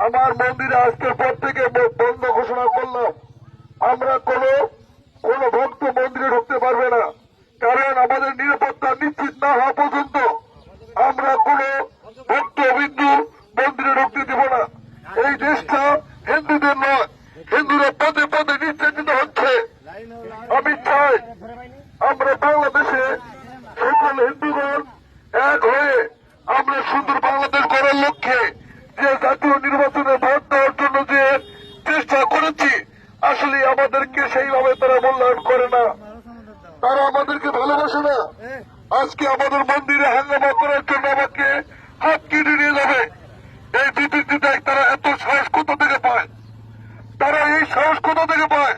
আমার মন্দিরে আজকের পর থেকে বন্ধ ঘোষণা করলাম। আমরা কোন ভক্ত মন্দিরে ঢুকতে পারবে না, কারণ আমাদের নিরাপত্তা নিশ্চিত না হওয়া পর্যন্ত আমরা কোন ভক্ত বিন্দু মন্দিরে ঢুকতে দেব না। এই দেশটা হিন্দুদের নয়, হিন্দুরা পদে পদে নির্যাতিত হচ্ছে। আমি চাই আমরা বাংলাদেশে সকল হিন্দুগণ এক হয়ে আমরা সুন্দর বাংলাদেশ গড়ার লক্ষ্যে যে জাতীয় নির্বাচনে ভোট দেওয়ার জন্য যে চেষ্টা করেছি, আসলে আমাদেরকে সেইভাবে তারা মূল্যায়ন করে না, তারা আমাদেরকে ভালোবাসে না। আজকে আমাদের মন্দিরে হাঙ্গামা করার জন্য আমাকে হাত কেটে নিয়ে যাবে। এই বিবৃতিতে তারা এত সাহস কোথা থেকে পায়? তারা এই সাহস কোথা থেকে পায়?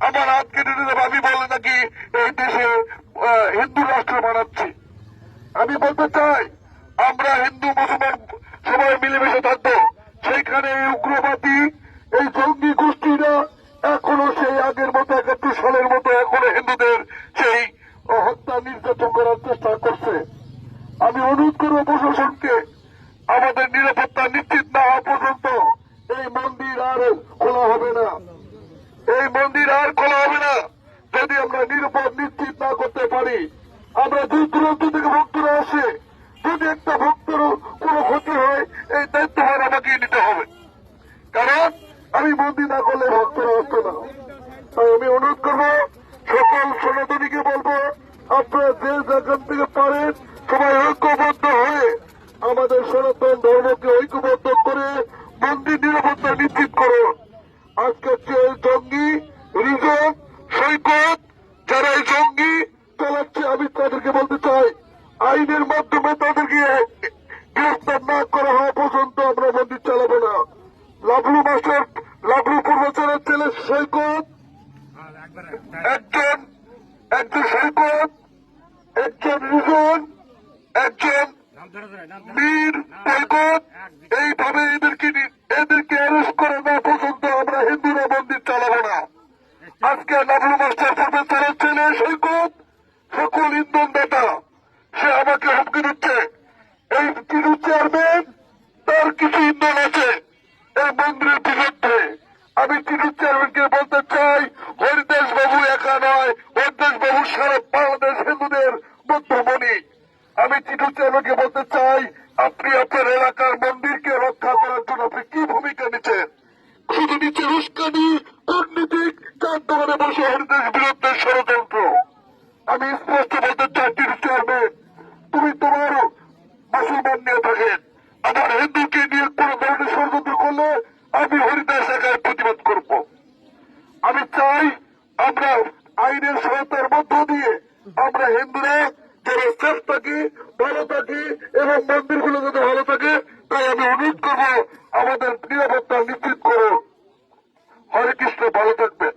আমার হাত কেটে নিয়ে যাবে। আমি বলে নাকি এই দেশে হিন্দু রাষ্ট্র বানাচ্ছি। আমি বলতে চাই আমরা হিন্দু মুসলমান সবাই মিলেমিশে থাকবো। সেইখানে এই উগ্রবাদী এই জঙ্গি গোষ্ঠীরা এখনো সেই আগের মতো ৭১ সালের মতো এখনো হিন্দুদের সেই হত্যা নির্যাতন করার চেষ্টা করছে। আমি অনুরোধ করবো প্রশাসনকে, আমাদের নিরাপত্তা নিশ্চিত না হওয়া পর্যন্ত এই মন্দির আর খোলা হবে না, এই মন্দির আর খোলা হবে না। যদি আমরা নিরাপদ নিশ্চিত না করতে পারি, আমরা দূর দূরান্ত থেকে ভক্তরা আসে, যদি একটা ভক্তের কোনো ক্ষতি হয় এই দায়িত্বভার আমাকে নিতে হবে, কারণ আমি মন্দির না করলে ভক্তরা আসতো না। তাই আমি অনুরোধ করবো সকল সনাতনীকে বলবো, আপনারা যে যেখান থেকে পারেন সবাই ঐক্যবদ্ধ হয়ে আমাদের সনাতন ধর্মকে ঐক্যবদ্ধ করে মন্দির নিরাপত্তা নিশ্চিত করুন। আজকের যে জঙ্গি রিজন সৈকত যারা এই জঙ্গি চালাচ্ছে, আমি তাদেরকে বলতে চাই আইনের মাধ্যমে তাদেরকে গ্রেফতার না করা হওয়া পর্যন্ত আমরা মন্দির চালাবো না। লাভলু মাস্টার, লাভলু পূর্বাচারের ছেলে সৈকত, একজন সৈকত, একজন রিজন, একজন বীর সৈকত, এইভাবে এদেরকে অ্যারেস্ট করে না পর্যন্ত আমরা হিন্দুরা মন্দির চালাবো না। আজকে লাভলু মাস্টার পূর্বাচারের ছেলে সৈকত সকল ইন্ধন দাতা, সে আমাকে হুমকি দিচ্ছে। এই টিরু চেয়ারম্যান তার কিছু ইন্ধন আছে এই মন্দিরের বিরুদ্ধে। আমি টিরু চেয়ারম্যানকে বলতে চাই, হরিদাস বাবু একা নয়, হরিদাস বাবু সারা বাংলাদেশ হিন্দুদের মধ্যমণি। আমি টিরু চেয়ারম্যানকে বলতে চাই, আপনি আপনার এলাকার মন্দিরকে রক্ষা করার জন্য আপনি কি ভূমিকা নিচ্ছেন? শুধু নিচে উস্কানি, কূটনীতিক, চার দোকানে বসে হরিদাস বিরুদ্ধে ষড়যন্ত্র। আমি স্পষ্ট বলতে চাই, টিরু চেয়ারম্যান তুমি তোমার মুসলমান নিয়ে থাকেন, আমার হিন্দুকে নিয়ে কোন ধরনের ষড়যন্ত্র করলে আমি হরিদাস একার প্রতিবাদ করব। আমি চাই আমরা আইনের সহায়তার মধ্য দিয়ে আমরা হিন্দুরা যারা সেফ থাকি, ভালো থাকি এবং মন্দিরগুলো যাতে ভালো থাকে, তাই আমি অনুরোধ করব আমাদের নিরাপত্তা নিশ্চিত করুন। হরে কৃষ্ণ, ভালো থাকবেন।